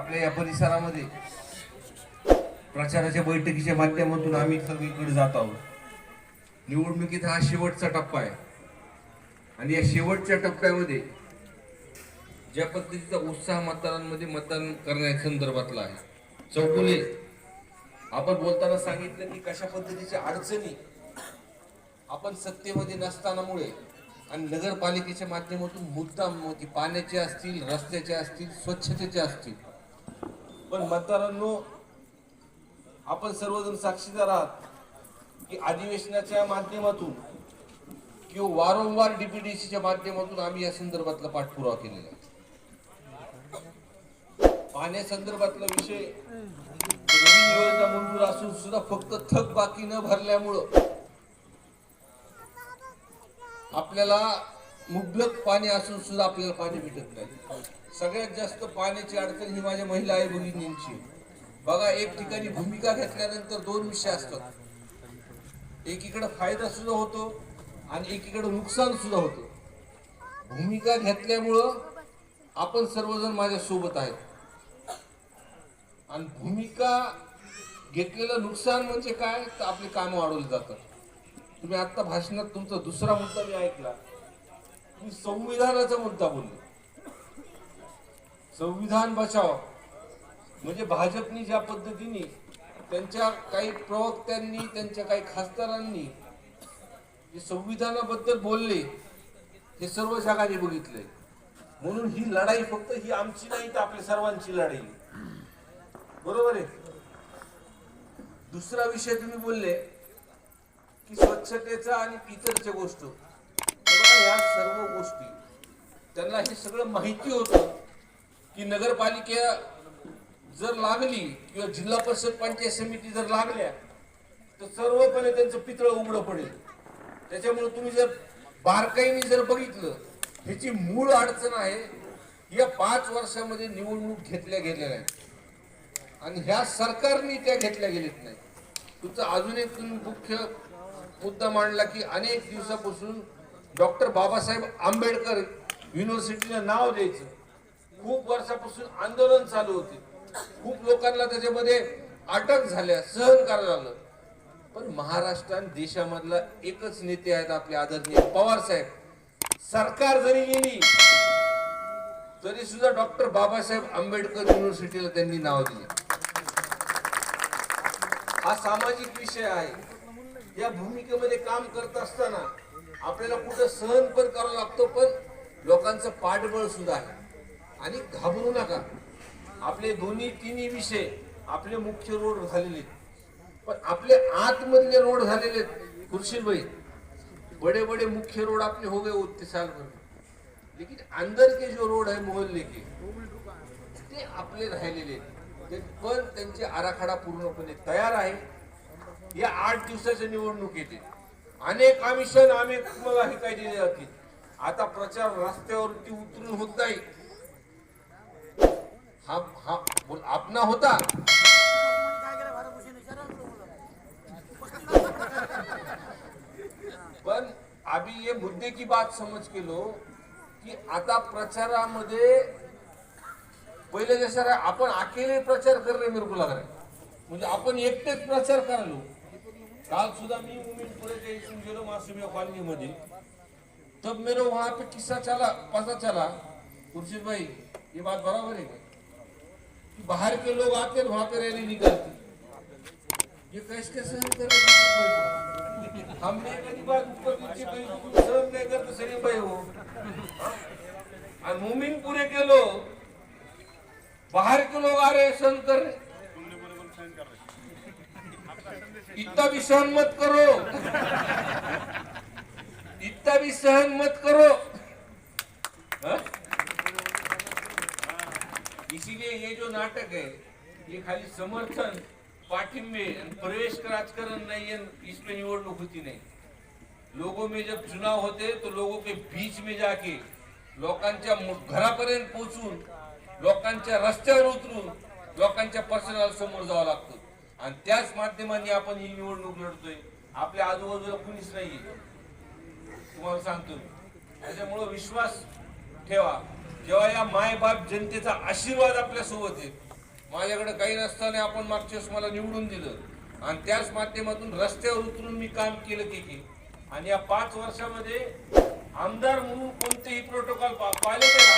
आपल्या या परिसरामध्ये प्रचाराच्या बैठकीच्या माध्यमातून आम्ही सगळीकडे जात आहोत. निवडणुकीत हा शेवटचा टप्पा आहे आणि या शेवटच्या टप्प्यामध्ये ज्या पद्धतीचा उत्साह मतदारांमध्ये मतदान करण्याच्या संदर्भातला आहे. चौगुले आपण बोलताना सांगितलं की कशा पद्धतीच्या अडचणी आपण सत्तेमध्ये नसतानामुळे आणि नगरपालिकेच्या माध्यमातून मुद्दाम पाण्याचे असतील, रस्त्याचे असतील, स्वच्छतेचे असतील, पण मतदारांनो आपण सर्वजण साक्षीदार आहात की अधिवेशनाच्या माध्यमातून किंवा वारंवार डीपीडीसीच्या माध्यमातून आम्ही या संदर्भातला पाठपुरावा केलेला आहे. पाण्यासंदर्भातला विषय नवीन योजना मंजूर असून सुद्धा फक्त थकबाकी न भरल्यामुळं आपल्याला मुबलक पाणी असून सुद्धा आपल्याला पाणी भेटत नाही. सगळ्यात जास्त पाण्याची अडचण ही माझ्या महिला आई भगिनींची. बघा, एक ठिकाणी भूमिका घेतल्यानंतर दोन विषय असतात. एकीकडे फायदा सुद्धा होतो आणि एकीकडे नुकसान सुद्धा होतं. भूमिका घेतल्यामुळं आपण सर्वजण माझ्या सोबत आहेत आणि भूमिका घेतलेलं नुकसान म्हणजे काय, तर आपली कामं वाढवली जातात. तुम्ही आता भाषणात तुमचा दुसरा मुद्दा मी ऐकला, तुम्ही संविधानाचा मुद्दा बोलले. संविधान बचाव म्हणजे भाजपनी ज्या पद्धतीने त्यांच्या काही प्रवक्त्यांनी, त्यांच्या काही खासदारांनी जे संविधानाबद्दल बोलले हे सर्व जगाने बघितले. म्हणून ही लढाई फक्त ही आमची नाही, तर आपल्या सर्वांची लढाई. बरोबर आहे. दुसरा विषय तुम्ही बोलले की स्वच्छतेचा आणि इतरच्या गोष्टी. या सर्व गोष्टी त्यांना हे सगळं माहिती होतं की नगरपालिका जर लागली किंवा जिल्हा परिषद पंचायत समिती जर लागल्या तर सर्वपणे त्यांचं पितळ उघडं पडेल. त्याच्यामुळे तुम्ही जर बारकाईने जर बघितलं, ह्याची मूळ अडचण आहे या 5 वर्षामध्ये निवडणूक घेतल्या गेलेल्या आहेत आणि ह्या सरकारने त्या घेतल्या गेलेत नाही. तुमचा अजून एक मुख्य मुद्दा मांडला की अनेक दिवसापासून डॉक्टर बाबासाहेब आंबेडकर युनिव्हर्सिटीला नाव द्यायचं खूप वर्षापासून आंदोलन चालू होते. खूप लोकांना त्याच्यामध्ये अटक झाल्या, सहन करायला लागलं. पण महाराष्ट्र आणि देशामधला एकच नेते आहेत आपले आदरणीय पवार साहेब. सरकार जरी गेली तरी सुद्धा डॉक्टर बाबासाहेब आंबेडकर युनिव्हर्सिटीला त्यांनी नाव दिले. हा सामाजिक विषय आहे. या भूमिकेमध्ये काम करत असताना आपल्याला कुठं सहन पण करावं लागतो, पण लोकांचं पाठबळ सुद्धा आहे. आणि घाबरू नका, आपले दोन्ही तिन्ही विषय आपले मुख्य रोड झालेले, पण आपले आतमधले रोड झालेले. खुर्शील भाई, बड़े बड़े मुख्य रोड आपले हो गए उतने साल भर, लेकिन अंदर के जो रोड है मोहल्ले के ते आपले राहिलेले, पण त्यांचे आराखडा पूर्णपणे तयार आहे. या 8 दिवसाच्या निवडणुकीत अनेक आमिषण आम्ही तुम्हाला हे काय दिले जातील. आता प्रचार रस्त्यावरती उतरून होत नाही. हा हा अपना होता, पण अभी ये मुद्दे की बात समज के लो की आता प्रचारामध्ये पहिले जसं आपण अकेले प्रचार कर रहे मेरे को लग रहा है, म्हणजे आपण एकटेच प्रचार करालो. काल सुधा मैं उम्मीदपुरे के गेलो मासूमिया कॉलोनी मध्ये, तब मेरे वहां पे किस्सा चला, पता चला खुर्शीद भाई ये बात बराबर है कि बाहर के लोग आते हैं वहां पे रैली निकलती. ये कैसे सहन करें? हमने कभी बात ऊपर नीचे कहीं सहन नहीं करते सलीम भाई हो. और मोमिनपुरे के लोग, बाहर के लोग आ रहे हैं सहन कर रहे. इतना भी सहन मत करो, इतना भी सहन मत करो. इसीलिए ये जो नाटक है ये खाली समर्थन, पाठिंबे, प्रवेश का राजकारण नहीं है. इसमें निवडणूक होती नहीं. लोगों में जब चुनाव होते तो लोगों के बीच में जाके लोकांच्या घरापर्यंत पोहोचून, लोकांच्या रस्त्यावर उतरून, लोकांच्या पर्सनल समोर जावं लागतं आणि त्याच माध्यमांनी आपण ही निवडणूक लढतोय. आपल्या आजूबाजूला कुणीच नाहीये, तुम्हाला सांगतो. त्याच्यामुळे विश्वास ठेवा. जेव्हा या माय बाप जनतेचा आशीर्वाद आपल्या सोबत आहे माझ्याकडे काही नसताना आपण मागच्या वेळेस मला निवडून दिलं आणि त्याच माध्यमातून रस्त्यावर उतरून मी काम केलं की आणि या 5 वर्षामध्ये आमदार म्हणून कोणतेही प्रोटोकॉल पाहिले का